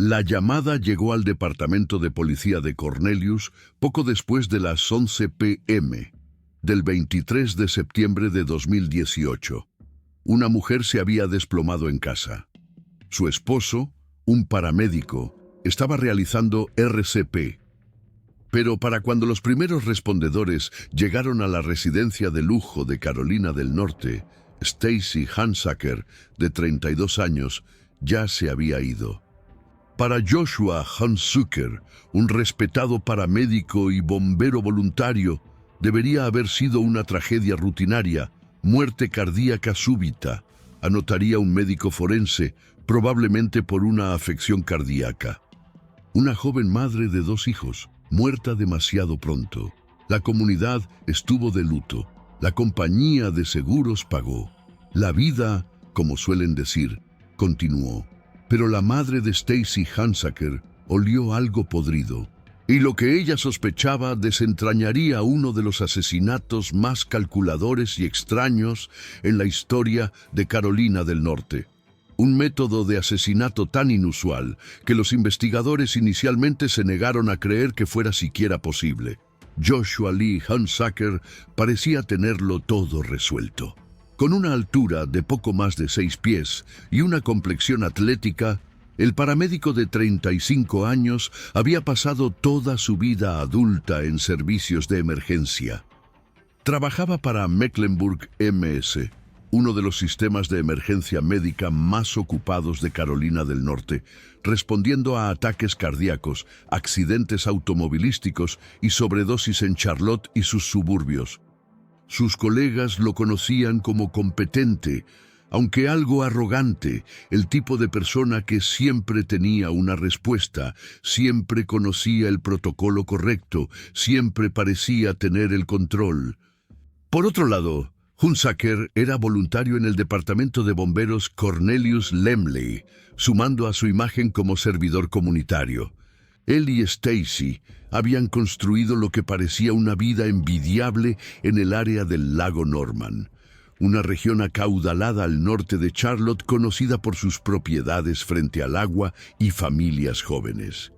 La llamada llegó al departamento de policía de Cornelius poco después de las 11 p.m. del 23 de septiembre de 2018. Una mujer se había desplomado en casa. Su esposo, un paramédico, estaba realizando RCP. Pero para cuando los primeros respondedores llegaron a la residencia de lujo de Carolina del Norte, Stacy Hansacker, de 32 años, ya se había ido. Para Joshua Hansacker, un respetado paramédico y bombero voluntario, debería haber sido una tragedia rutinaria, muerte cardíaca súbita, anotaría un médico forense, probablemente por una afección cardíaca. Una joven madre de 2 hijos, muerta demasiado pronto. La comunidad estuvo de luto. La compañía de seguros pagó. La vida, como suelen decir, continuó. Pero la madre de Stacy Hansacker olió algo podrido, y lo que ella sospechaba desentrañaría uno de los asesinatos más calculadores y extraños en la historia de Carolina del Norte. Un método de asesinato tan inusual que los investigadores inicialmente se negaron a creer que fuera siquiera posible. Joshua Lee Hansacker parecía tenerlo todo resuelto. Con una altura de poco más de 6 pies y una complexión atlética, el paramédico de 35 años había pasado toda su vida adulta en servicios de emergencia. Trabajaba para Mecklenburg MS, uno de los sistemas de emergencia médica más ocupados de Carolina del Norte, respondiendo a ataques cardíacos, accidentes automovilísticos y sobredosis en Charlotte y sus suburbios. Sus colegas lo conocían como competente, aunque algo arrogante, el tipo de persona que siempre tenía una respuesta, siempre conocía el protocolo correcto, siempre parecía tener el control. Por otro lado, Hansacker era voluntario en el departamento de bomberos Cornelius Lemley, sumando a su imagen como servidor comunitario. Él y Stacy habían construido lo que parecía una vida envidiable en el área del lago Norman, una región acaudalada al norte de Charlotte conocida por sus propiedades frente al agua y familias jóvenes.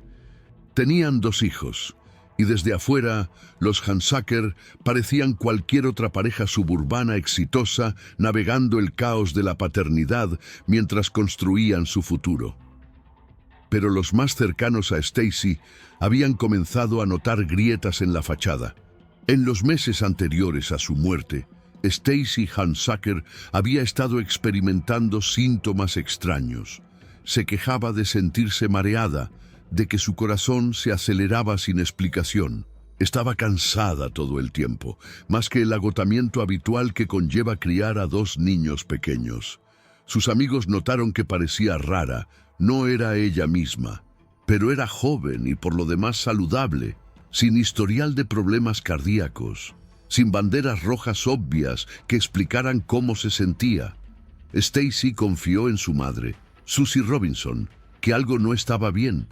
Tenían 2 hijos, y desde afuera, los Hansacker parecían cualquier otra pareja suburbana exitosa navegando el caos de la paternidad mientras construían su futuro. Pero los más cercanos a Stacy habían comenzado a notar grietas en la fachada. En los meses anteriores a su muerte, Stacy Hansacker había estado experimentando síntomas extraños. Se quejaba de sentirse mareada, de que su corazón se aceleraba sin explicación. Estaba cansada todo el tiempo, más que el agotamiento habitual que conlleva criar a 2 niños pequeños. Sus amigos notaron que parecía rara. No era ella misma, pero era joven y por lo demás saludable, sin historial de problemas cardíacos, sin banderas rojas obvias que explicaran cómo se sentía. Stacy confió en su madre, Susie Robinson, que algo no estaba bien.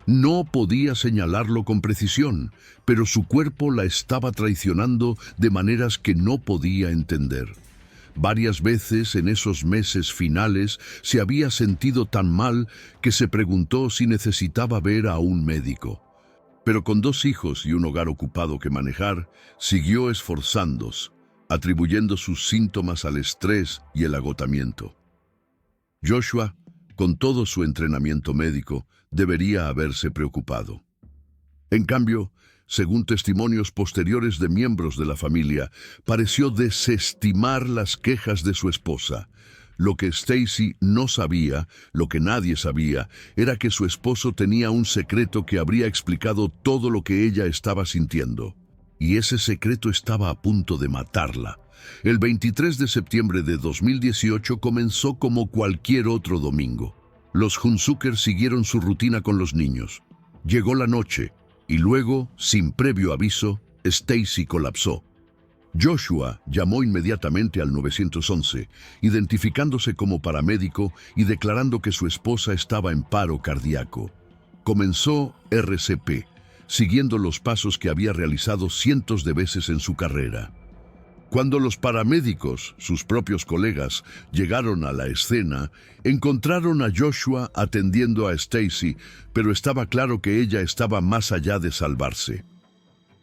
No podía señalarlo con precisión, pero su cuerpo la estaba traicionando de maneras que no podía entender. Varias veces en esos meses finales se había sentido tan mal que se preguntó si necesitaba ver a un médico. Pero con 2 hijos y un hogar ocupado que manejar, siguió esforzándose, atribuyendo sus síntomas al estrés y el agotamiento. Joshua, con todo su entrenamiento médico, debería haberse preocupado. En cambio, según testimonios posteriores de miembros de la familia, pareció desestimar las quejas de su esposa. Lo que Stacy no sabía, lo que nadie sabía, era que su esposo tenía un secreto que habría explicado todo lo que ella estaba sintiendo. Y ese secreto estaba a punto de matarla. El 23 de septiembre de 2018 comenzó como cualquier otro domingo. Los Hansacker siguieron su rutina con los niños. Llegó la noche, y luego, sin previo aviso, Stacy colapsó. Joshua llamó inmediatamente al 911, identificándose como paramédico y declarando que su esposa estaba en paro cardíaco. Comenzó RCP, siguiendo los pasos que había realizado cientos de veces en su carrera. Cuando los paramédicos, sus propios colegas, llegaron a la escena, encontraron a Joshua atendiendo a Stacy, pero estaba claro que ella estaba más allá de salvarse.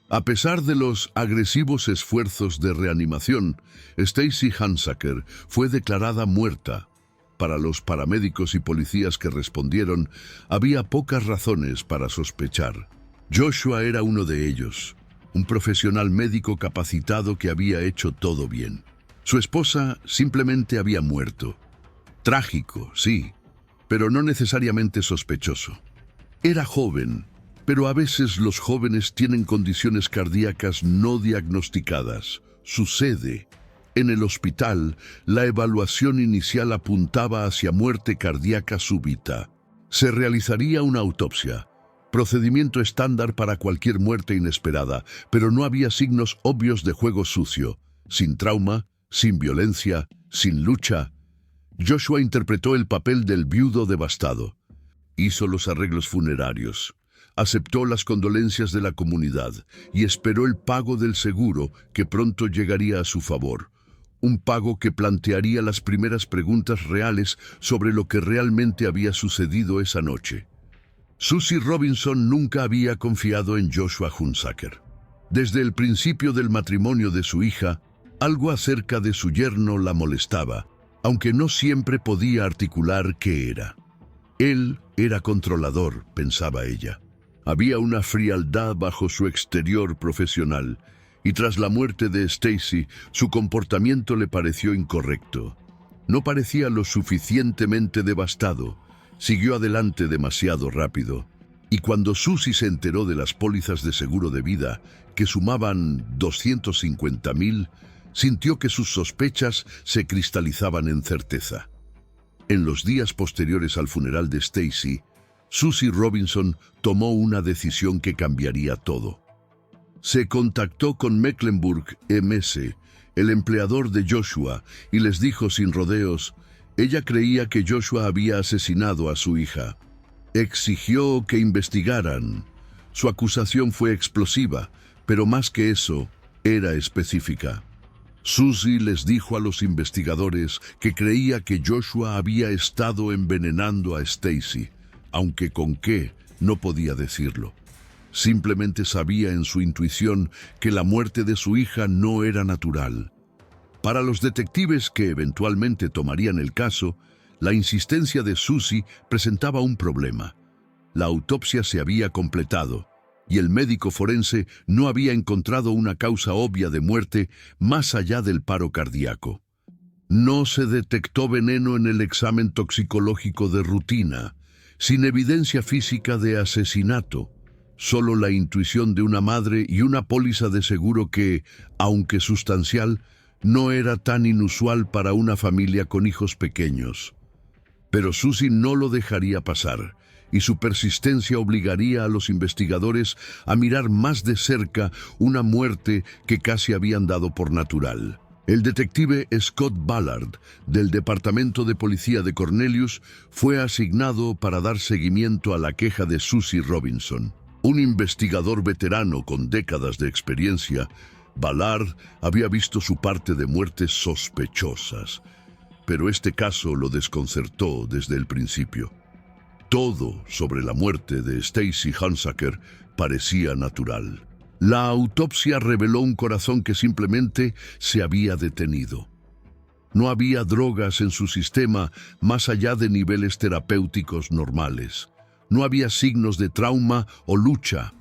A pesar de los agresivos esfuerzos de reanimación, Stacy Hansacker fue declarada muerta. Para los paramédicos y policías que respondieron, había pocas razones para sospechar. Joshua era uno de ellos, un profesional médico capacitado que había hecho todo bien. Su esposa simplemente había muerto. Trágico, sí, pero no necesariamente sospechoso. Era joven, pero a veces los jóvenes tienen condiciones cardíacas no diagnosticadas. Sucede. En el hospital, la evaluación inicial apuntaba hacia muerte cardíaca súbita. Se realizaría una autopsia, procedimiento estándar para cualquier muerte inesperada, pero no había signos obvios de juego sucio, sin trauma, sin violencia, sin lucha. Joshua interpretó el papel del viudo devastado. Hizo los arreglos funerarios, aceptó las condolencias de la comunidad y esperó el pago del seguro que pronto llegaría a su favor. Un pago que plantearía las primeras preguntas reales sobre lo que realmente había sucedido esa noche. Susie Robinson nunca había confiado en Joshua Hunsaker. Desde el principio del matrimonio de su hija, algo acerca de su yerno la molestaba, aunque no siempre podía articular qué era. Él era controlador, pensaba ella. Había una frialdad bajo su exterior profesional, y tras la muerte de Stacy, su comportamiento le pareció incorrecto. No parecía lo suficientemente devastado. Siguió adelante demasiado rápido. Y cuando Susie se enteró de las pólizas de seguro de vida, que sumaban 250,000, sintió que sus sospechas se cristalizaban en certeza. En los días posteriores al funeral de Stacy, Susie Robinson tomó una decisión que cambiaría todo. Se contactó con Mecklenburg MS, el empleador de Joshua, y les dijo sin rodeos, ella creía que Joshua había asesinado a su hija. Exigió que investigaran. Su acusación fue explosiva, pero más que eso, era específica. Susie les dijo a los investigadores que creía que Joshua había estado envenenando a Stacy, aunque con qué no podía decirlo. Simplemente sabía en su intuición que la muerte de su hija no era natural. Para los detectives que eventualmente tomarían el caso, la insistencia de Susie presentaba un problema. La autopsia se había completado y el médico forense no había encontrado una causa obvia de muerte más allá del paro cardíaco. No se detectó veneno en el examen toxicológico de rutina, sin evidencia física de asesinato, solo la intuición de una madre y una póliza de seguro que, aunque sustancial, no era tan inusual para una familia con hijos pequeños. Pero Susie no lo dejaría pasar, y su persistencia obligaría a los investigadores a mirar más de cerca una muerte que casi habían dado por natural. El detective Scott Ballard, del Departamento de Policía de Cornelius, fue asignado para dar seguimiento a la queja de Susie Robinson. Un investigador veterano con décadas de experiencia, Ballard había visto su parte de muertes sospechosas, pero este caso lo desconcertó desde el principio. Todo sobre la muerte de Stacy Hansacker parecía natural. La autopsia reveló un corazón que simplemente se había detenido. No había drogas en su sistema más allá de niveles terapéuticos normales. No había signos de trauma o lucha.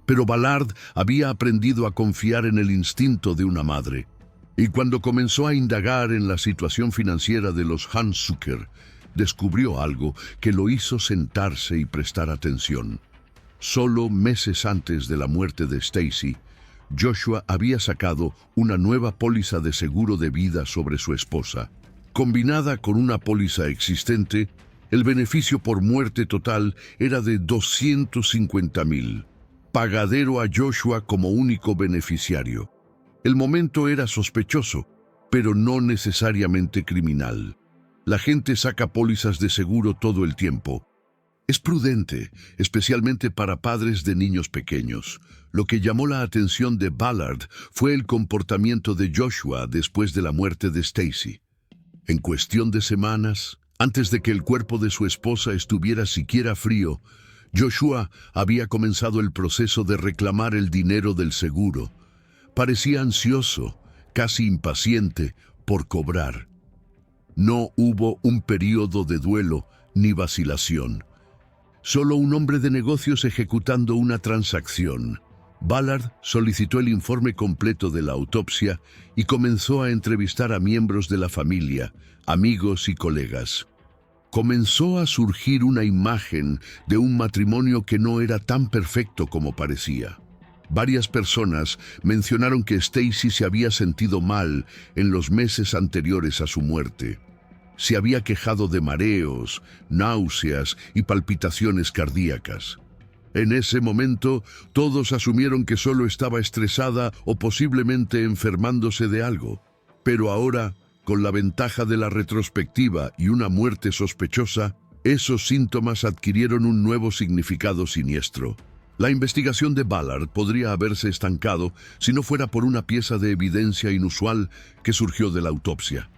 Pero Ballard había aprendido a confiar en el instinto de una madre. Y cuando comenzó a indagar en la situación financiera de los Hansacker, descubrió algo que lo hizo sentarse y prestar atención. Solo meses antes de la muerte de Stacy, Joshua había sacado una nueva póliza de seguro de vida sobre su esposa. Combinada con una póliza existente, el beneficio por muerte total era de 250,000. Pagadero a Joshua como único beneficiario. El momento era sospechoso, pero no necesariamente criminal. La gente saca pólizas de seguro todo el tiempo. Es prudente, especialmente para padres de niños pequeños. Lo que llamó la atención de Ballard fue el comportamiento de Joshua después de la muerte de Stacy. En cuestión de semanas, antes de que el cuerpo de su esposa estuviera siquiera frío, Joshua había comenzado el proceso de reclamar el dinero del seguro. Parecía ansioso, casi impaciente, por cobrar. No hubo un período de duelo ni vacilación. Solo un hombre de negocios ejecutando una transacción. Ballard solicitó el informe completo de la autopsia y comenzó a entrevistar a miembros de la familia, amigos y colegas. Comenzó a surgir una imagen de un matrimonio que no era tan perfecto como parecía. Varias personas mencionaron que Stacy se había sentido mal en los meses anteriores a su muerte. Se había quejado de mareos, náuseas y palpitaciones cardíacas. En ese momento, todos asumieron que solo estaba estresada o posiblemente enfermándose de algo. Pero ahora, con la ventaja de la retrospectiva y una muerte sospechosa, esos síntomas adquirieron un nuevo significado siniestro. La investigación de Ballard podría haberse estancado si no fuera por una pieza de evidencia inusual que surgió de la autopsia.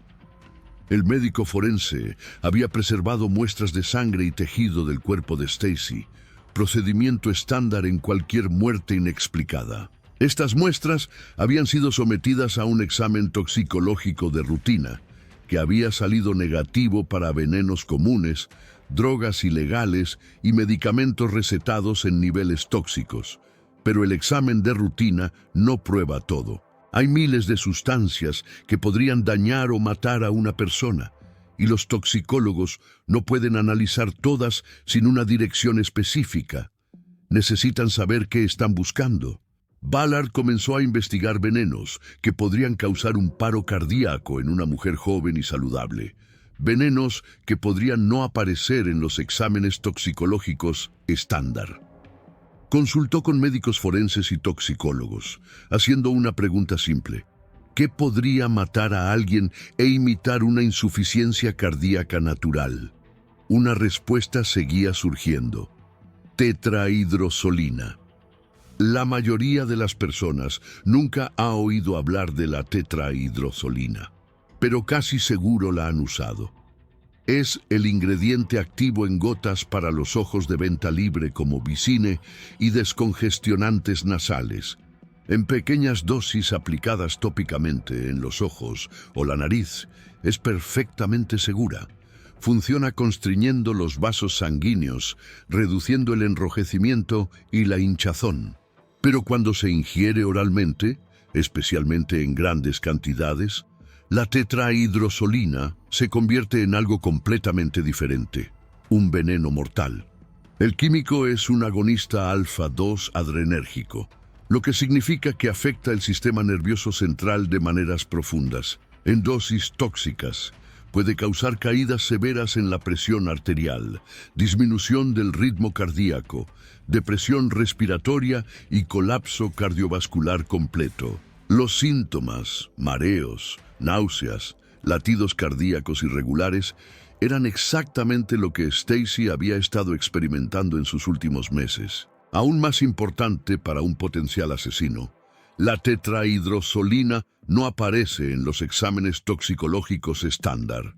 El médico forense había preservado muestras de sangre y tejido del cuerpo de Stacy, procedimiento estándar en cualquier muerte inexplicada. Estas muestras habían sido sometidas a un examen toxicológico de rutina, que había salido negativo para venenos comunes, drogas ilegales y medicamentos recetados en niveles tóxicos. Pero el examen de rutina no prueba todo. Hay miles de sustancias que podrían dañar o matar a una persona, y los toxicólogos no pueden analizar todas sin una dirección específica. Necesitan saber qué están buscando. Ballard comenzó a investigar venenos que podrían causar un paro cardíaco en una mujer joven y saludable. Venenos que podrían no aparecer en los exámenes toxicológicos estándar. Consultó con médicos forenses y toxicólogos, haciendo una pregunta simple. ¿Qué podría matar a alguien e imitar una insuficiencia cardíaca natural? Una respuesta seguía surgiendo. Tetrahidrosolina. La mayoría de las personas nunca ha oído hablar de la tetrahidrosolina, pero casi seguro la han usado. Es el ingrediente activo en gotas para los ojos de venta libre como Vicine y descongestionantes nasales. En pequeñas dosis aplicadas tópicamente en los ojos o la nariz, es perfectamente segura. Funciona constriñendo los vasos sanguíneos, reduciendo el enrojecimiento y la hinchazón. Pero cuando se ingiere oralmente, especialmente en grandes cantidades, la tetrahidrosolina se convierte en algo completamente diferente, un veneno mortal. El químico es un agonista alfa-2 adrenérgico, lo que significa que afecta el sistema nervioso central de maneras profundas. En dosis tóxicas, puede causar caídas severas en la presión arterial, disminución del ritmo cardíaco, depresión respiratoria y colapso cardiovascular completo. Los síntomas, mareos, náuseas, latidos cardíacos irregulares, eran exactamente lo que Stacy había estado experimentando en sus últimos meses. Aún más importante para un potencial asesino, la tetrahidrosolina no aparece en los exámenes toxicológicos estándar.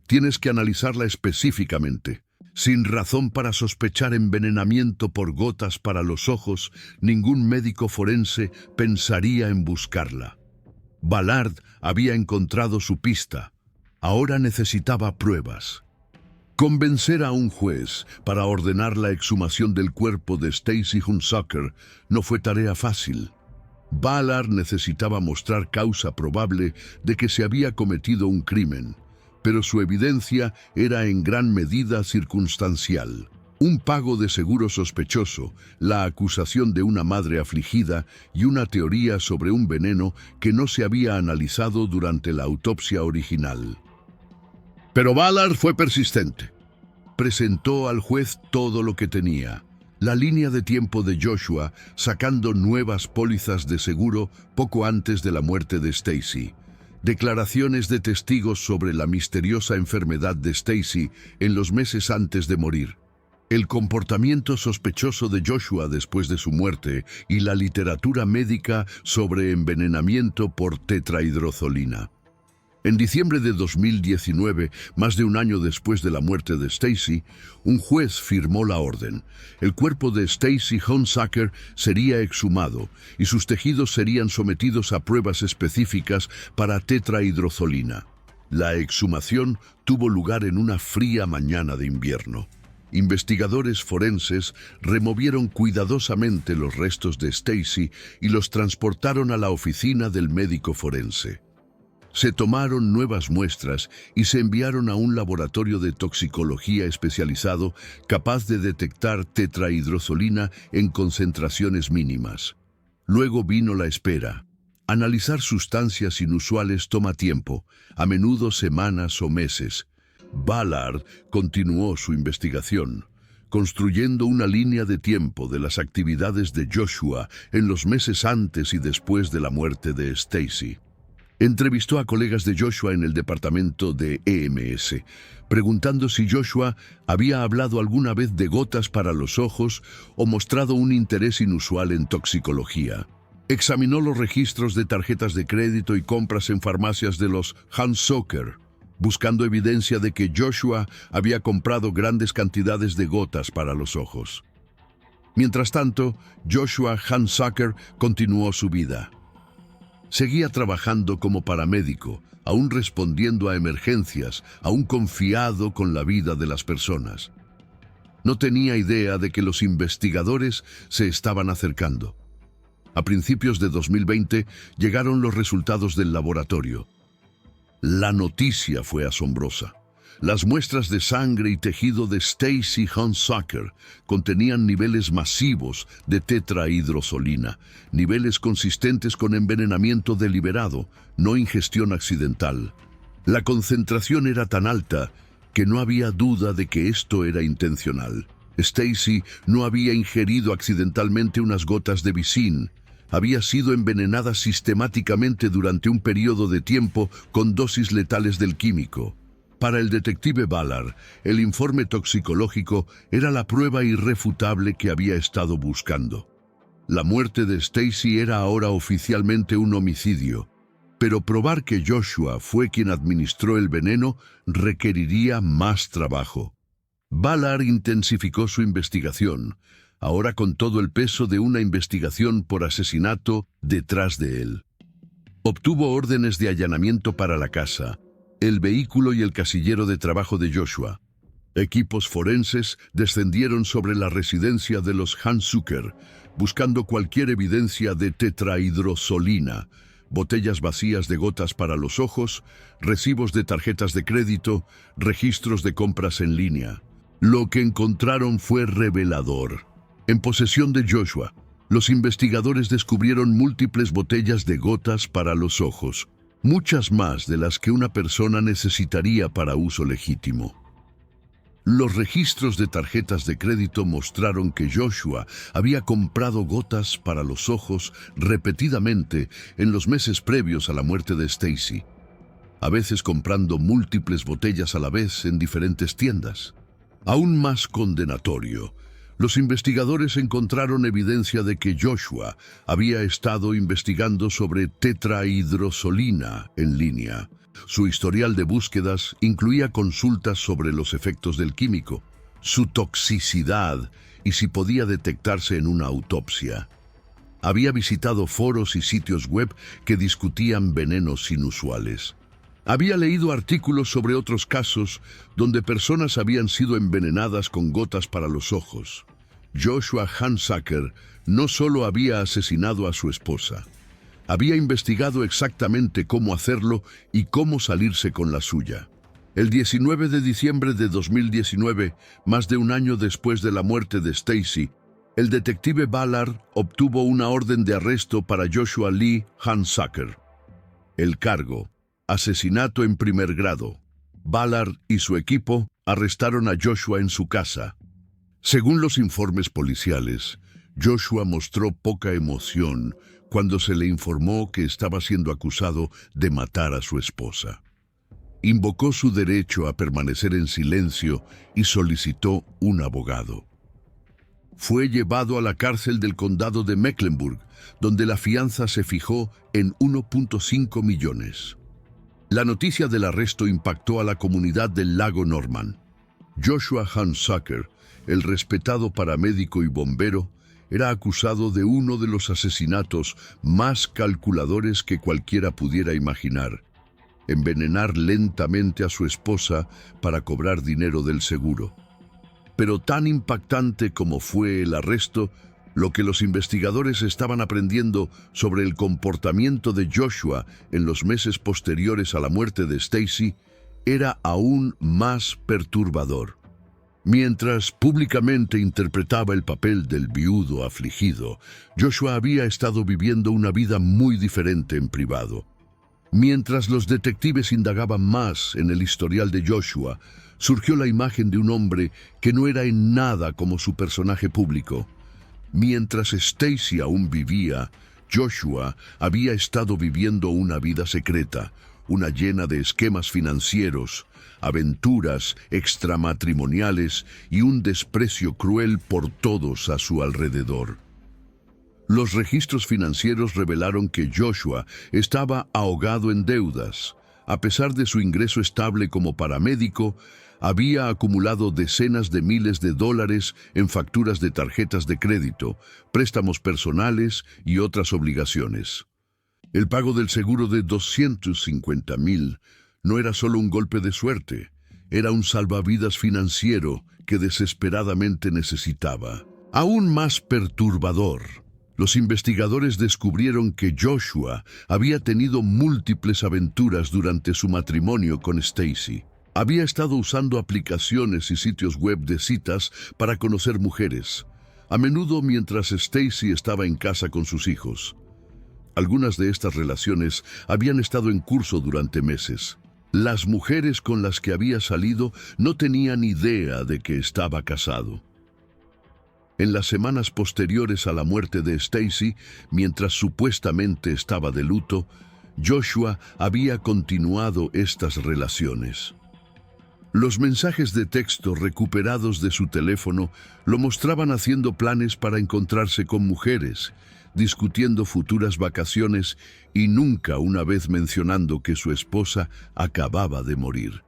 Tienes que analizarla específicamente. Sin razón para sospechar envenenamiento por gotas para los ojos, ningún médico forense pensaría en buscarla. Ballard había encontrado su pista. Ahora necesitaba pruebas. Convencer a un juez para ordenar la exhumación del cuerpo de Stacy Hunsaker no fue tarea fácil. Ballard necesitaba mostrar causa probable de que se había cometido un crimen, pero su evidencia era en gran medida circunstancial. Un pago de seguro sospechoso, la acusación de una madre afligida y una teoría sobre un veneno que no se había analizado durante la autopsia original. Pero Ballard fue persistente. Presentó al juez todo lo que tenía. La línea de tiempo de Joshua sacando nuevas pólizas de seguro poco antes de la muerte de Stacy. Declaraciones de testigos sobre la misteriosa enfermedad de Stacy en los meses antes de morir. El comportamiento sospechoso de Joshua después de su muerte y la literatura médica sobre envenenamiento por tetrahidrozolina. En diciembre de 2019, más de un año después de la muerte de Stacy, un juez firmó la orden. El cuerpo de Stacy Hunsaker sería exhumado y sus tejidos serían sometidos a pruebas específicas para tetrahidrozolina. La exhumación tuvo lugar en una fría mañana de invierno. Investigadores forenses removieron cuidadosamente los restos de Stacy y los transportaron a la oficina del médico forense. Se tomaron nuevas muestras y se enviaron a un laboratorio de toxicología especializado capaz de detectar tetrahidrozolina en concentraciones mínimas. Luego vino la espera. Analizar sustancias inusuales toma tiempo, a menudo semanas o meses. Ballard continuó su investigación, construyendo una línea de tiempo de las actividades de Joshua en los meses antes y después de la muerte de Stacy. Entrevistó a colegas de Joshua en el departamento de EMS, preguntando si Joshua había hablado alguna vez de gotas para los ojos o mostrado un interés inusual en toxicología. Examinó los registros de tarjetas de crédito y compras en farmacias de los Hunsaker, buscando evidencia de que Joshua había comprado grandes cantidades de gotas para los ojos. Mientras tanto, Joshua Hunsaker continuó su vida. Seguía trabajando como paramédico, aún respondiendo a emergencias, aún confiado con la vida de las personas. No tenía idea de que los investigadores se estaban acercando. A principios de 2020 llegaron los resultados del laboratorio. La noticia fue asombrosa. Las muestras de sangre y tejido de Stacy Hunsaker contenían niveles masivos de tetrahidrozolina, niveles consistentes con envenenamiento deliberado, no ingestión accidental. La concentración era tan alta que no había duda de que esto era intencional. Stacy no había ingerido accidentalmente unas gotas de Vicin. Había sido envenenada sistemáticamente durante un periodo de tiempo con dosis letales del químico. Para el detective Ballard, el informe toxicológico era la prueba irrefutable que había estado buscando. La muerte de Stacy era ahora oficialmente un homicidio, pero probar que Joshua fue quien administró el veneno requeriría más trabajo. Ballard intensificó su investigación, ahora con todo el peso de una investigación por asesinato detrás de él. Obtuvo órdenes de allanamiento para la casa, el vehículo y el casillero de trabajo de Joshua. Equipos forenses descendieron sobre la residencia de los Hunsaker, buscando cualquier evidencia de tetrahidrozolina, botellas vacías de gotas para los ojos, recibos de tarjetas de crédito, registros de compras en línea. Lo que encontraron fue revelador. En posesión de Joshua, los investigadores descubrieron múltiples botellas de gotas para los ojos, muchas más de las que una persona necesitaría para uso legítimo. Los registros de tarjetas de crédito mostraron que Joshua había comprado gotas para los ojos repetidamente en los meses previos a la muerte de Stacy, a veces comprando múltiples botellas a la vez en diferentes tiendas. Aún más condenatorio, los investigadores encontraron evidencia de que Joshua había estado investigando sobre tetrahidrozolina en línea. Su historial de búsquedas incluía consultas sobre los efectos del químico, su toxicidad y si podía detectarse en una autopsia. Había visitado foros y sitios web que discutían venenos inusuales. Había leído artículos sobre otros casos donde personas habían sido envenenadas con gotas para los ojos. Joshua Hunsaker no solo había asesinado a su esposa, había investigado exactamente cómo hacerlo y cómo salirse con la suya. El 19 de diciembre de 2019, más de un año después de la muerte de Stacy, el detective Ballard obtuvo una orden de arresto para Joshua Lee Hunsaker. El cargo: asesinato en primer grado. Ballard y su equipo arrestaron a Joshua en su casa. Según los informes policiales, Joshua mostró poca emoción cuando se le informó que estaba siendo acusado de matar a su esposa. invocó su derecho a permanecer en silencio y solicitó un abogado. Fue llevado a la cárcel del condado de Mecklenburg, donde la fianza se fijó en 1.5 millones. La noticia del arresto impactó a la comunidad del lago Norman. Joshua Hunsaker, el respetado paramédico y bombero, era acusado de uno de los asesinatos más calculadores que cualquiera pudiera imaginar: envenenar lentamente a su esposa para cobrar dinero del seguro. Pero tan impactante como fue el arresto, lo que los investigadores estaban aprendiendo sobre el comportamiento de Joshua en los meses posteriores a la muerte de Stacy era aún más perturbador. Mientras públicamente interpretaba el papel del viudo afligido, Joshua había estado viviendo una vida muy diferente en privado. Mientras los detectives indagaban más en el historial de Joshua, surgió la imagen de un hombre que no era en nada como su personaje público. Mientras Stacy aún vivía, Joshua había estado viviendo una vida secreta, una llena de esquemas financieros, aventuras extramatrimoniales y un desprecio cruel por todos a su alrededor. Los registros financieros revelaron que Joshua estaba ahogado en deudas. A pesar de su ingreso estable como paramédico, había acumulado decenas de miles de dólares en facturas de tarjetas de crédito, préstamos personales y otras obligaciones. El pago del seguro de $250,000 no era solo un golpe de suerte, era un salvavidas financiero que desesperadamente necesitaba. Aún más perturbador, los investigadores descubrieron que Joshua había tenido múltiples aventuras durante su matrimonio con Stacy. Había estado usando aplicaciones y sitios web de citas para conocer mujeres, a menudo mientras Stacy estaba en casa con sus hijos. Algunas de estas relaciones habían estado en curso durante meses. Las mujeres con las que había salido no tenían idea de que estaba casado. En las semanas posteriores a la muerte de Stacy, mientras supuestamente estaba de luto, Joshua había continuado estas relaciones. Los mensajes de texto recuperados de su teléfono lo mostraban haciendo planes para encontrarse con mujeres, discutiendo futuras vacaciones y nunca una vez mencionando que su esposa acababa de morir.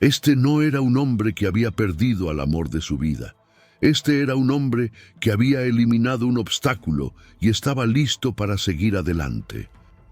Este no era un hombre que había perdido al amor de su vida. Este era un hombre que había eliminado un obstáculo y estaba listo para seguir adelante.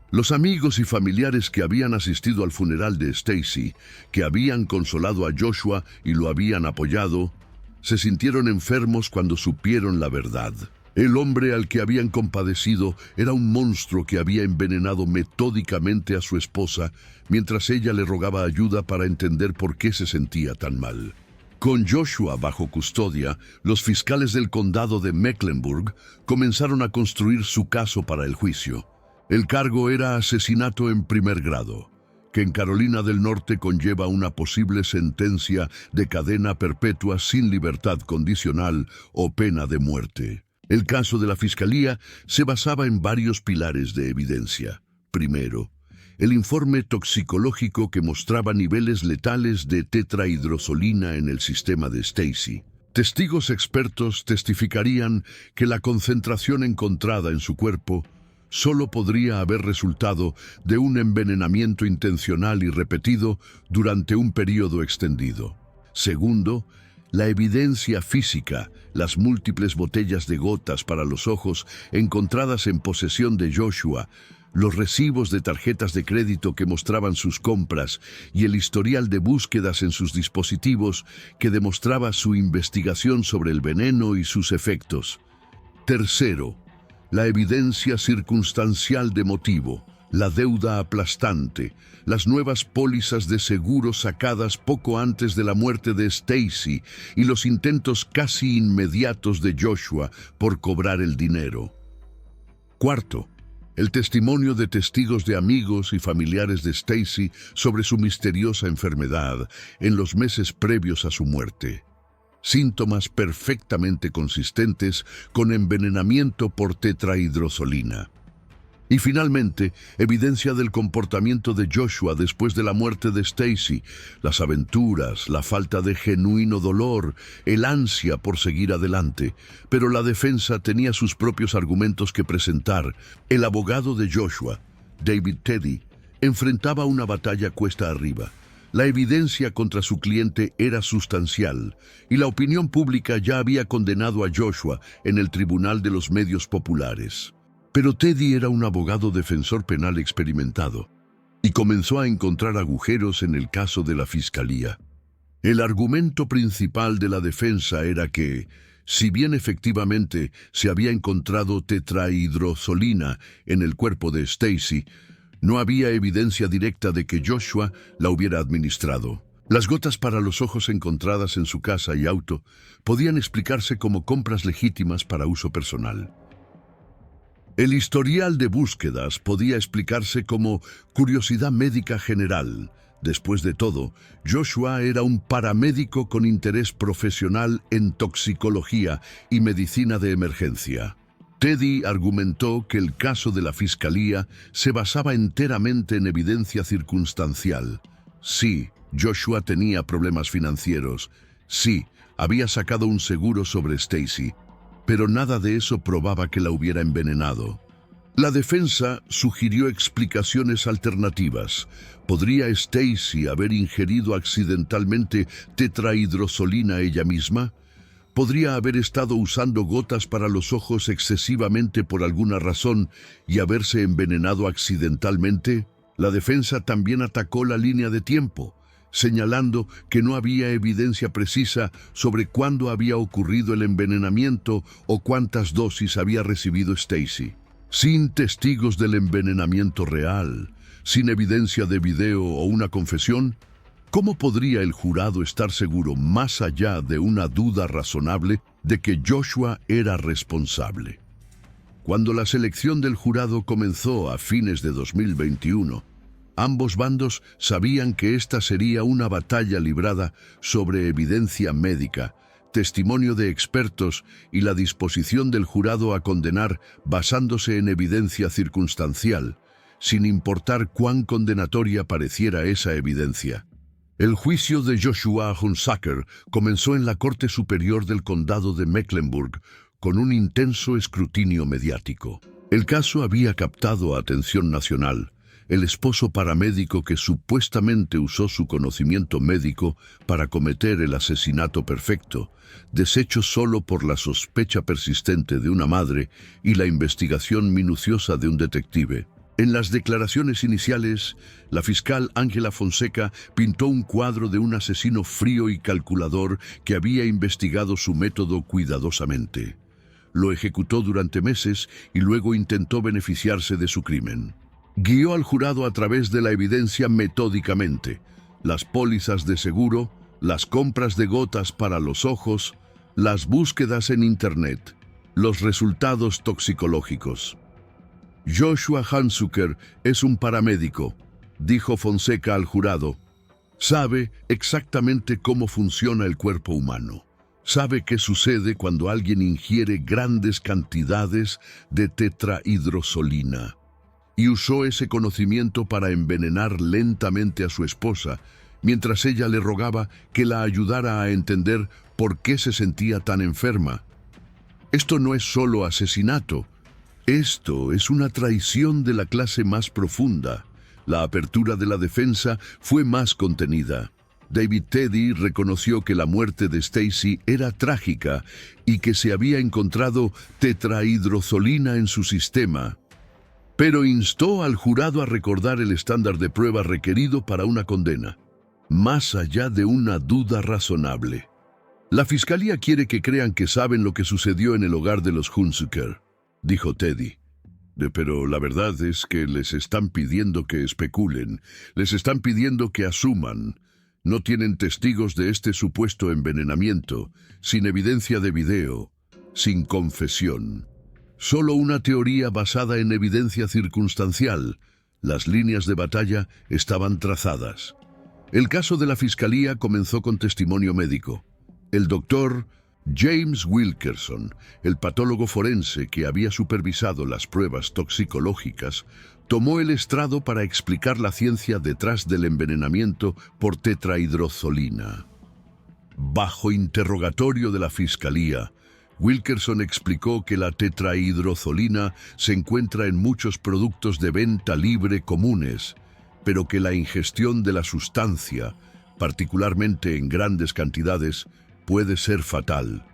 Los amigos y familiares que habían asistido al funeral de Stacy, que habían consolado a Joshua y lo habían apoyado, se sintieron enfermos cuando supieron la verdad. El hombre al que habían compadecido era un monstruo que había envenenado metódicamente a su esposa mientras ella le rogaba ayuda para entender por qué se sentía tan mal. Con Joshua bajo custodia, los fiscales del condado de Mecklenburg comenzaron a construir su caso para el juicio. El cargo era asesinato en primer grado, que en Carolina del Norte conlleva una posible sentencia de cadena perpetua sin libertad condicional o pena de muerte. El caso de la fiscalía se basaba en varios pilares de evidencia. Primero, el informe toxicológico que mostraba niveles letales de tetrahidrosolina en el sistema de Stacy. Testigos expertos testificarían que la concentración encontrada en su cuerpo solo podría haber resultado de un envenenamiento intencional y repetido durante un periodo extendido. Segundo, la evidencia física, las múltiples botellas de gotas para los ojos encontradas en posesión de Joshua, los recibos de tarjetas de crédito que mostraban sus compras y el historial de búsquedas en sus dispositivos que demostraba su investigación sobre el veneno y sus efectos. Tercero, la evidencia circunstancial de motivo, la deuda aplastante, las nuevas pólizas de seguro sacadas poco antes de la muerte de Stacy y los intentos casi inmediatos de Joshua por cobrar el dinero. Cuarto, el testimonio de testigos de amigos y familiares de Stacy sobre su misteriosa enfermedad en los meses previos a su muerte. Síntomas perfectamente consistentes con envenenamiento por tetrahidrosolina. Y finalmente, evidencia del comportamiento de Joshua después de la muerte de Stacy, las aventuras, la falta de genuino dolor, el ansia por seguir adelante. Pero la defensa tenía sus propios argumentos que presentar. El abogado de Joshua, David Teddy, enfrentaba una batalla cuesta arriba. La evidencia contra su cliente era sustancial, y la opinión pública ya había condenado a Joshua en el Tribunal de los Medios Populares. Pero Teddy era un abogado defensor penal experimentado y comenzó a encontrar agujeros en el caso de la fiscalía. El argumento principal de la defensa era que, si bien efectivamente se había encontrado tetrahidrosolina en el cuerpo de Stacy, no había evidencia directa de que Joshua la hubiera administrado. Las gotas para los ojos encontradas en su casa y auto podían explicarse como compras legítimas para uso personal. El historial de búsquedas podía explicarse como curiosidad médica general. Después de todo, Joshua era un paramédico con interés profesional en toxicología y medicina de emergencia. Teddy argumentó que el caso de la fiscalía se basaba enteramente en evidencia circunstancial. Sí, Joshua tenía problemas financieros. Sí, había sacado un seguro sobre Stacy, pero nada de eso probaba que la hubiera envenenado. La defensa sugirió explicaciones alternativas. ¿Podría Stacy haber ingerido accidentalmente tetrahidrosolina ella misma? ¿Podría haber estado usando gotas para los ojos excesivamente por alguna razón y haberse envenenado accidentalmente? La defensa también atacó la línea de tiempo, señalando que no había evidencia precisa sobre cuándo había ocurrido el envenenamiento o cuántas dosis había recibido Stacy. Sin testigos del envenenamiento real, sin evidencia de video o una confesión, ¿cómo podría el jurado estar seguro, más allá de una duda razonable, de que Joshua era responsable? Cuando la selección del jurado comenzó a fines de 2021, ambos bandos sabían que esta sería una batalla librada sobre evidencia médica, testimonio de expertos y la disposición del jurado a condenar basándose en evidencia circunstancial, sin importar cuán condenatoria pareciera esa evidencia. El juicio de Joshua Hunsaker comenzó en la Corte Superior del Condado de Mecklenburg con un intenso escrutinio mediático. El caso había captado atención nacional. El esposo paramédico que supuestamente usó su conocimiento médico para cometer el asesinato perfecto, deshecho solo por la sospecha persistente de una madre y la investigación minuciosa de un detective. En las declaraciones iniciales, la fiscal Ángela Fonseca pintó un cuadro de un asesino frío y calculador que había investigado su método cuidadosamente. Lo ejecutó durante meses y luego intentó beneficiarse de su crimen. Guió al jurado a través de la evidencia metódicamente, las pólizas de seguro, las compras de gotas para los ojos, las búsquedas en Internet, los resultados toxicológicos. Joshua Hunsaker es un paramédico, dijo Fonseca al jurado. Sabe exactamente cómo funciona el cuerpo humano. Sabe qué sucede cuando alguien ingiere grandes cantidades de tetrahidrosolina. Y usó ese conocimiento para envenenar lentamente a su esposa, mientras ella le rogaba que la ayudara a entender por qué se sentía tan enferma. Esto no es solo asesinato. Esto es una traición de la clase más profunda. La apertura de la defensa fue más contenida. David Teddy reconoció que la muerte de Stacy era trágica y que se había encontrado tetrahidrosolina en su sistema, pero instó al jurado a recordar el estándar de prueba requerido para una condena, más allá de una duda razonable. La fiscalía quiere que crean que saben lo que sucedió en el hogar de los Hunsaker, dijo Teddy. Pero la verdad es que les están pidiendo que especulen, les están pidiendo que asuman. No tienen testigos de este supuesto envenenamiento, sin evidencia de video, sin confesión. Solo una teoría basada en evidencia circunstancial. Las líneas de batalla estaban trazadas. El caso de la fiscalía comenzó con testimonio médico. El doctor James Wilkerson, el patólogo forense que había supervisado las pruebas toxicológicas, tomó el estrado para explicar la ciencia detrás del envenenamiento por tetrahidrozolina. Bajo interrogatorio de la Fiscalía, Wilkerson explicó que la tetrahidrozolina se encuentra en muchos productos de venta libre comunes, pero que la ingestión de la sustancia, particularmente en grandes cantidades, puede ser fatal.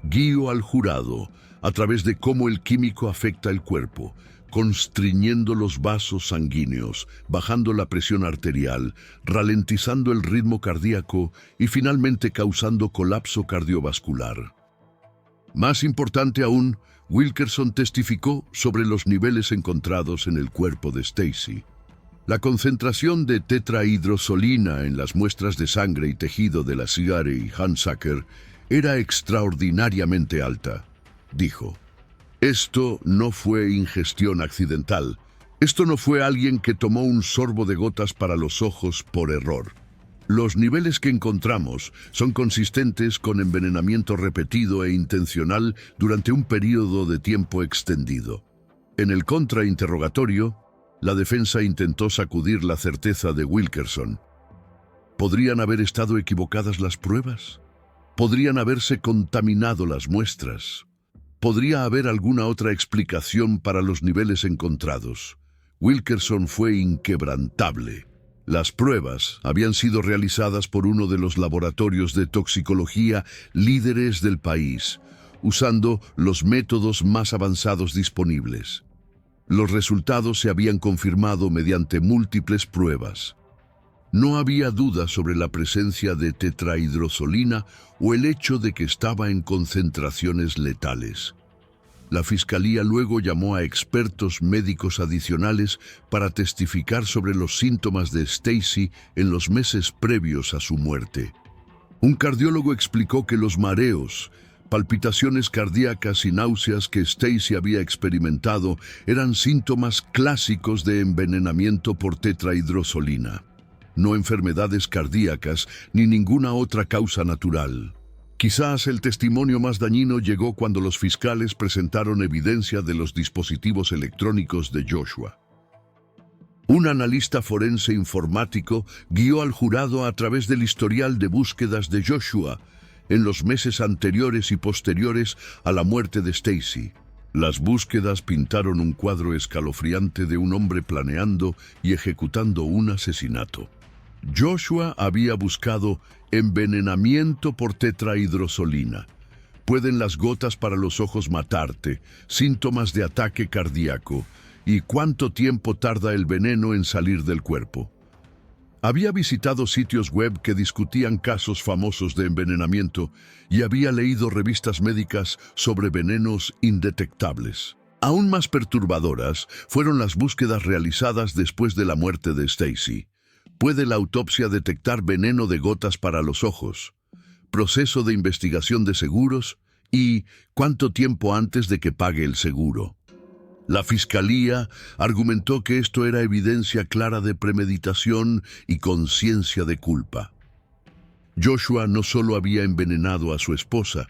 Guió al jurado a través de cómo el químico afecta el cuerpo, constriñendo los vasos sanguíneos, bajando la presión arterial, ralentizando el ritmo cardíaco y finalmente causando colapso cardiovascular. Más importante aún, Wilkerson testificó sobre los niveles encontrados en el cuerpo de Stacy. La concentración de tetrahidrozolina en las muestras de sangre y tejido de la Ciara y Hansacker era extraordinariamente alta, dijo. Esto no fue ingestión accidental. Esto no fue alguien que tomó un sorbo de gotas para los ojos por error. Los niveles que encontramos son consistentes con envenenamiento repetido e intencional durante un periodo de tiempo extendido. En el contrainterrogatorio, la defensa intentó sacudir la certeza de Wilkerson. ¿Podrían haber estado equivocadas las pruebas? ¿Podrían haberse contaminado las muestras? ¿Podría haber alguna otra explicación para los niveles encontrados? Wilkerson fue inquebrantable. Las pruebas habían sido realizadas por uno de los laboratorios de toxicología líderes del país, usando los métodos más avanzados disponibles. Los resultados se habían confirmado mediante múltiples pruebas. No había duda sobre la presencia de tetrahidrozolina o el hecho de que estaba en concentraciones letales. La Fiscalía luego llamó a expertos médicos adicionales para testificar sobre los síntomas de Stacy en los meses previos a su muerte. Un cardiólogo explicó que los mareos, palpitaciones cardíacas y náuseas que Stacy había experimentado eran síntomas clásicos de envenenamiento por tetrahidrozolina, no enfermedades cardíacas ni ninguna otra causa natural. Quizás el testimonio más dañino llegó cuando los fiscales presentaron evidencia de los dispositivos electrónicos de Joshua. Un analista forense informático guió al jurado a través del historial de búsquedas de Joshua en los meses anteriores y posteriores a la muerte de Stacy. Las búsquedas pintaron un cuadro escalofriante de un hombre planeando y ejecutando un asesinato. Joshua había buscado envenenamiento por tetrahidrozolina. ¿Pueden las gotas para los ojos matarte? Síntomas de ataque cardíaco. ¿Y cuánto tiempo tarda el veneno en salir del cuerpo? Había visitado sitios web que discutían casos famosos de envenenamiento y había leído revistas médicas sobre venenos indetectables. Aún más perturbadoras fueron las búsquedas realizadas después de la muerte de Stacy. ¿Puede la autopsia detectar veneno de gotas para los ojos? ¿Proceso de investigación de seguros? ¿Y cuánto tiempo antes de que pague el seguro? La Fiscalía argumentó que esto era evidencia clara de premeditación y conciencia de culpa. Joshua no solo había envenenado a su esposa,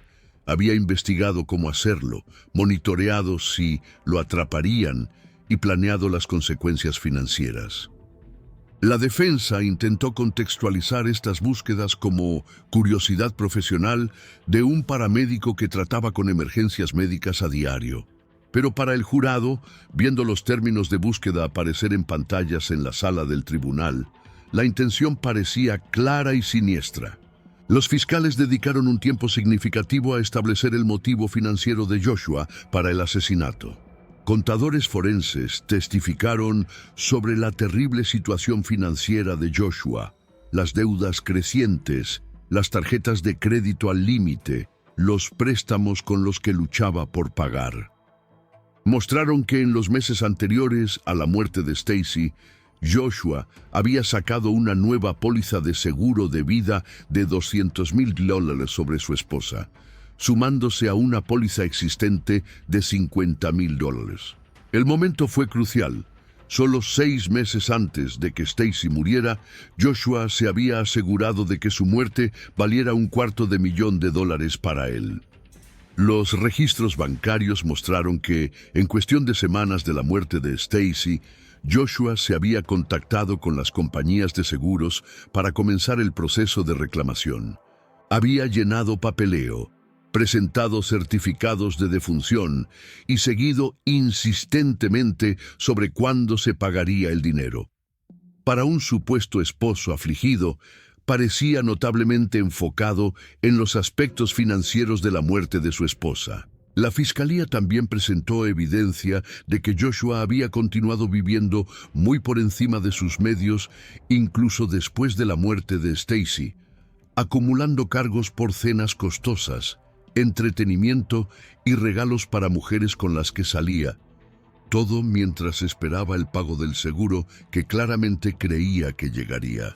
había investigado cómo hacerlo, monitoreado si lo atraparían y planeado las consecuencias financieras. La defensa intentó contextualizar estas búsquedas como curiosidad profesional de un paramédico que trataba con emergencias médicas a diario. Pero para el jurado, viendo los términos de búsqueda aparecer en pantallas en la sala del tribunal, la intención parecía clara y siniestra. Los fiscales dedicaron un tiempo significativo a establecer el motivo financiero de Joshua para el asesinato. Contadores forenses testificaron sobre la terrible situación financiera de Joshua, las deudas crecientes, las tarjetas de crédito al límite, los préstamos con los que luchaba por pagar. Mostraron que en los meses anteriores a la muerte de Stacy, Joshua había sacado una nueva póliza de seguro de vida de $200,000 sobre su esposa, sumándose a una póliza existente de $50,000. El momento fue crucial. Solo 6 meses antes de que Stacy muriera, Joshua se había asegurado de que su muerte valiera $250,000 para él. Los registros bancarios mostraron que, en cuestión de semanas de la muerte de Stacy, Joshua se había contactado con las compañías de seguros para comenzar el proceso de reclamación. Había llenado papeleo, presentado certificados de defunción y seguido insistentemente sobre cuándo se pagaría el dinero. Para un supuesto esposo afligido, parecía notablemente enfocado en los aspectos financieros de la muerte de su esposa. La fiscalía también presentó evidencia de que Joshua había continuado viviendo muy por encima de sus medios, incluso después de la muerte de Stacy, acumulando cargos por cenas costosas, entretenimiento y regalos para mujeres con las que salía, todo mientras esperaba el pago del seguro que claramente creía que llegaría.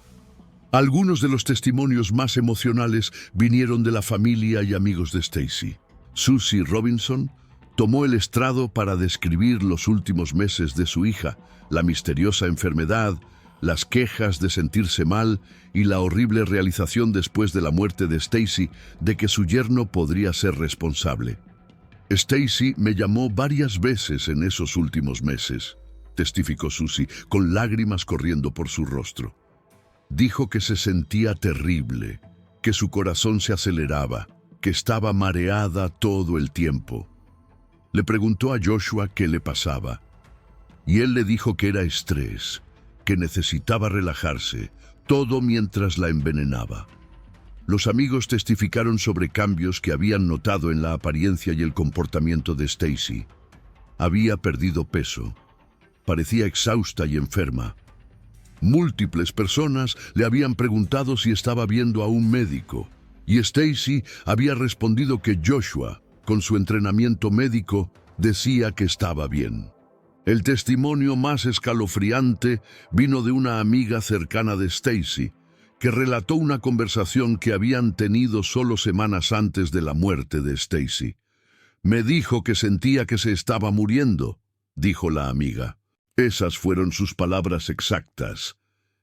Algunos de los testimonios más emocionales vinieron de la familia y amigos de Stacy. Susie Robinson tomó el estrado para describir los últimos meses de su hija, la misteriosa enfermedad, las quejas de sentirse mal y la horrible realización después de la muerte de Stacy de que su yerno podría ser responsable. Stacy me llamó varias veces en esos últimos meses, testificó Susie, con lágrimas corriendo por su rostro. Dijo que se sentía terrible, que su corazón se aceleraba, que estaba mareada todo el tiempo. Le preguntó a Joshua qué le pasaba, y él le dijo que era estrés, que necesitaba relajarse, todo mientras la envenenaba. Los amigos testificaron sobre cambios que habían notado en la apariencia y el comportamiento de Stacy. Había perdido peso, parecía exhausta y enferma. Múltiples personas le habían preguntado si estaba viendo a un médico, y Stacy había respondido que Joshua, con su entrenamiento médico, decía que estaba bien. El testimonio más escalofriante vino de una amiga cercana de Stacy, que relató una conversación que habían tenido solo semanas antes de la muerte de Stacy. Me dijo que sentía que se estaba muriendo, dijo la amiga. Esas fueron sus palabras exactas.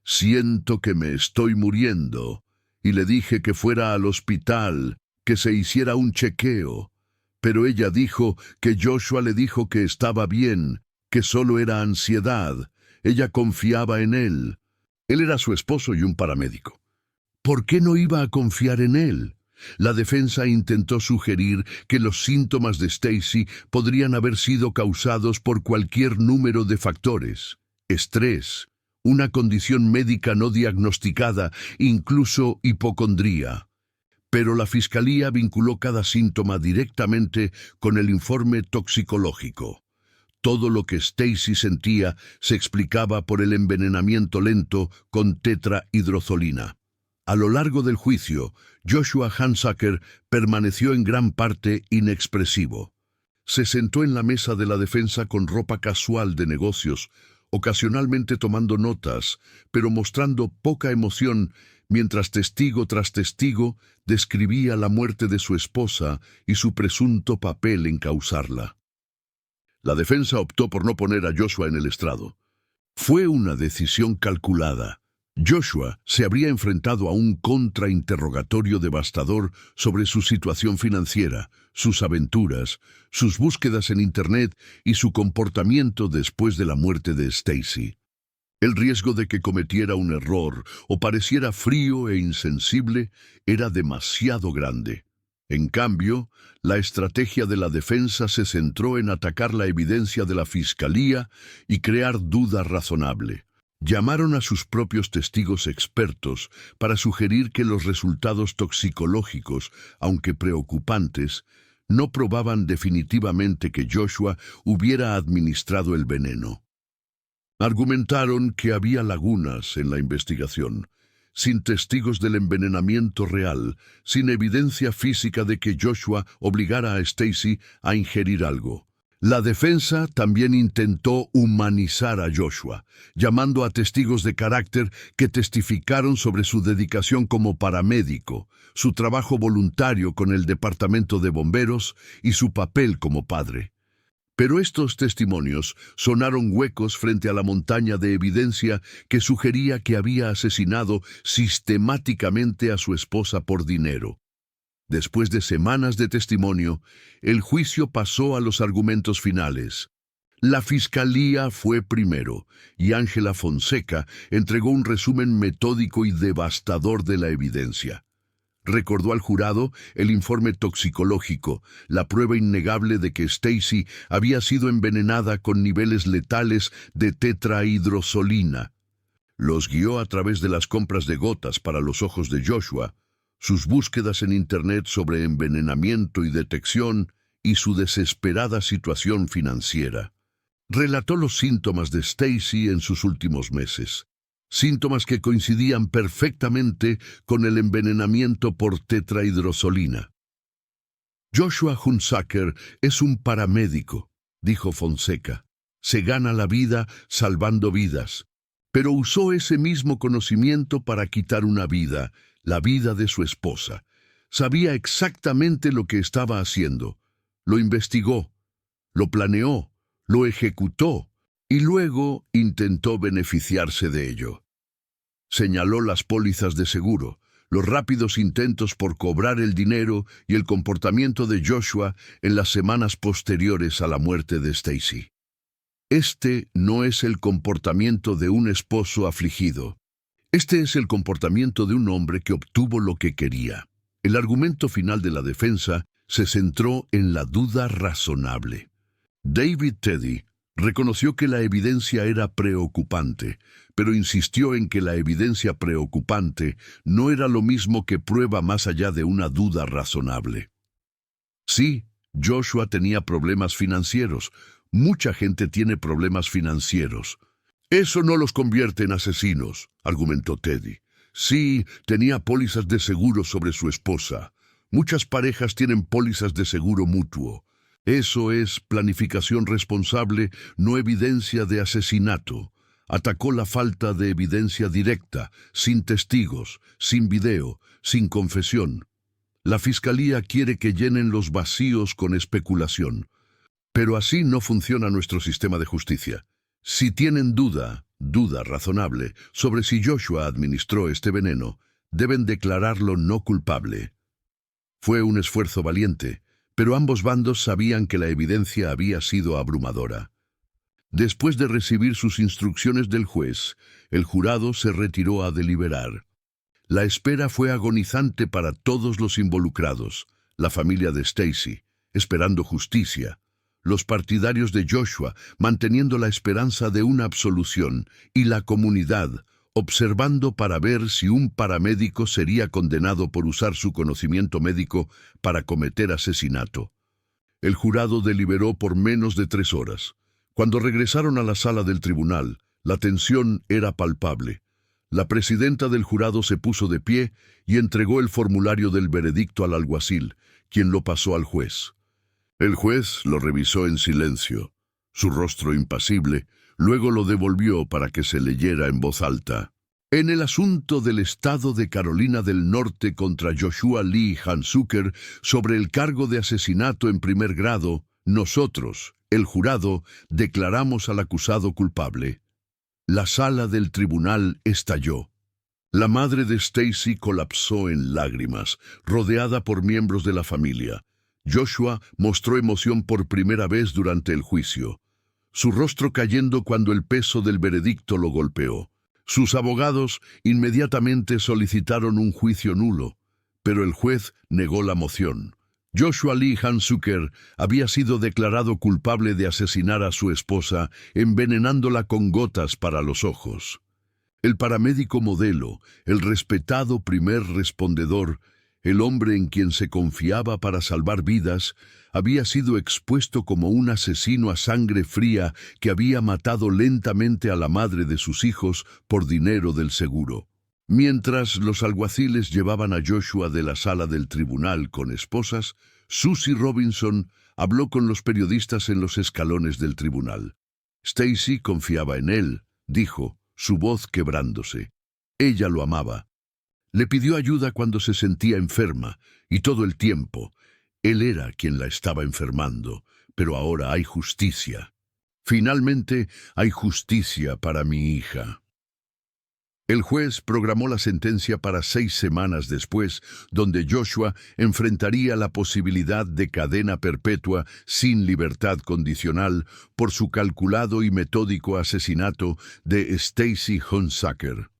Siento que me estoy muriendo. Y le dije que fuera al hospital, que se hiciera un chequeo. Pero ella dijo que Joshua le dijo que estaba bien, que solo era ansiedad. Ella confiaba en él. Él era su esposo y un paramédico. ¿Por qué no iba a confiar en él? La defensa intentó sugerir que los síntomas de Stacy podrían haber sido causados por cualquier número de factores. Estrés, una condición médica no diagnosticada, incluso hipocondría. Pero la fiscalía vinculó cada síntoma directamente con el informe toxicológico. Todo lo que Stacy sentía se explicaba por el envenenamiento lento con tetrahidrozolina. A lo largo del juicio, Joshua Hansacker permaneció en gran parte inexpresivo. Se sentó en la mesa de la defensa con ropa casual de negocios, ocasionalmente tomando notas, pero mostrando poca emoción, mientras testigo tras testigo describía la muerte de su esposa y su presunto papel en causarla. La defensa optó por no poner a Joshua en el estrado. Fue una decisión calculada. Joshua se habría enfrentado a un contrainterrogatorio devastador sobre su situación financiera, sus aventuras, sus búsquedas en Internet y su comportamiento después de la muerte de Stacy. El riesgo de que cometiera un error o pareciera frío e insensible era demasiado grande. En cambio, la estrategia de la defensa se centró en atacar la evidencia de la fiscalía y crear duda razonable. Llamaron a sus propios testigos expertos para sugerir que los resultados toxicológicos, aunque preocupantes, no probaban definitivamente que Joshua hubiera administrado el veneno. Argumentaron que había lagunas en la investigación, sin testigos del envenenamiento real, sin evidencia física de que Joshua obligara a Stacy a ingerir algo. La defensa también intentó humanizar a Joshua, llamando a testigos de carácter que testificaron sobre su dedicación como paramédico, su trabajo voluntario con el Departamento de Bomberos y su papel como padre. Pero estos testimonios sonaron huecos frente a la montaña de evidencia que sugería que había asesinado sistemáticamente a su esposa por dinero. Después de semanas de testimonio, el juicio pasó a los argumentos finales. La fiscalía fue primero, y Ángela Fonseca entregó un resumen metódico y devastador de la evidencia. Recordó al jurado el informe toxicológico, la prueba innegable de que Stacy había sido envenenada con niveles letales de tetrahidrosolina. Los guió a través de las compras de gotas para los ojos de Joshua, sus búsquedas en Internet sobre envenenamiento y detección, y su desesperada situación financiera. Relató los síntomas de Stacy en sus últimos meses. Síntomas que coincidían perfectamente con el envenenamiento por tetrahidrosolina. Joshua Hunsaker es un paramédico, dijo Fonseca. Se gana la vida salvando vidas. Pero usó ese mismo conocimiento para quitar una vida, la vida de su esposa. Sabía exactamente lo que estaba haciendo. Lo investigó, lo planeó, lo ejecutó y luego intentó beneficiarse de ello. Señaló las pólizas de seguro, los rápidos intentos por cobrar el dinero y el comportamiento de Joshua en las semanas posteriores a la muerte de Stacy. Este no es el comportamiento de un esposo afligido. Este es el comportamiento de un hombre que obtuvo lo que quería. El argumento final de la defensa se centró en la duda razonable. David Teddy reconoció que la evidencia era preocupante, pero insistió en que la evidencia preocupante no era lo mismo que prueba más allá de una duda razonable. Sí, Joshua tenía problemas financieros. Mucha gente tiene problemas financieros. Eso no los convierte en asesinos, argumentó Teddy. Sí, tenía pólizas de seguro sobre su esposa. Muchas parejas tienen pólizas de seguro mutuo. Eso es planificación responsable, no evidencia de asesinato. Atacó la falta de evidencia directa, sin testigos, sin video, sin confesión. La fiscalía quiere que llenen los vacíos con especulación. Pero así no funciona nuestro sistema de justicia. Si tienen duda razonable, sobre si Joshua administró este veneno, deben declararlo no culpable. Fue un esfuerzo valiente, pero ambos bandos sabían que la evidencia había sido abrumadora. Después de recibir sus instrucciones del juez, el jurado se retiró a deliberar. La espera fue agonizante para todos los involucrados, la familia de Stacy, esperando justicia, los partidarios de Joshua manteniendo la esperanza de una absolución y la comunidad observando para ver si un paramédico sería condenado por usar su conocimiento médico para cometer asesinato. El jurado deliberó por menos de 3 horas. Cuando regresaron a la sala del tribunal, la tensión era palpable. La presidenta del jurado se puso de pie y entregó el formulario del veredicto al alguacil, quien lo pasó al juez. El juez lo revisó en silencio, su rostro impasible, luego lo devolvió para que se leyera en voz alta. En el asunto del Estado de Carolina del Norte contra Joshua Lee Hunsaker sobre el cargo de asesinato en primer grado, nosotros, el jurado, declaramos al acusado culpable. La sala del tribunal estalló. La madre de Stacy colapsó en lágrimas, rodeada por miembros de la familia. Joshua mostró emoción por primera vez durante el juicio, su rostro cayendo cuando el peso del veredicto lo golpeó. Sus abogados inmediatamente solicitaron un juicio nulo, pero el juez negó la moción. Joshua Lee Hunsaker había sido declarado culpable de asesinar a su esposa envenenándola con gotas para los ojos. El paramédico modelo, el respetado primer respondedor, el hombre en quien se confiaba para salvar vidas, había sido expuesto como un asesino a sangre fría que había matado lentamente a la madre de sus hijos por dinero del seguro. Mientras los alguaciles llevaban a Joshua de la sala del tribunal con esposas, Susie Robinson habló con los periodistas en los escalones del tribunal. Stacy confiaba en él, dijo, su voz quebrándose. Ella lo amaba. Le pidió ayuda cuando se sentía enferma, y todo el tiempo. Él era quien la estaba enfermando, pero ahora hay justicia. Finalmente, hay justicia para mi hija. El juez programó la sentencia para 6 semanas después, donde Joshua enfrentaría la posibilidad de cadena perpetua sin libertad condicional por su calculado y metódico asesinato de Stacy Hunsaker.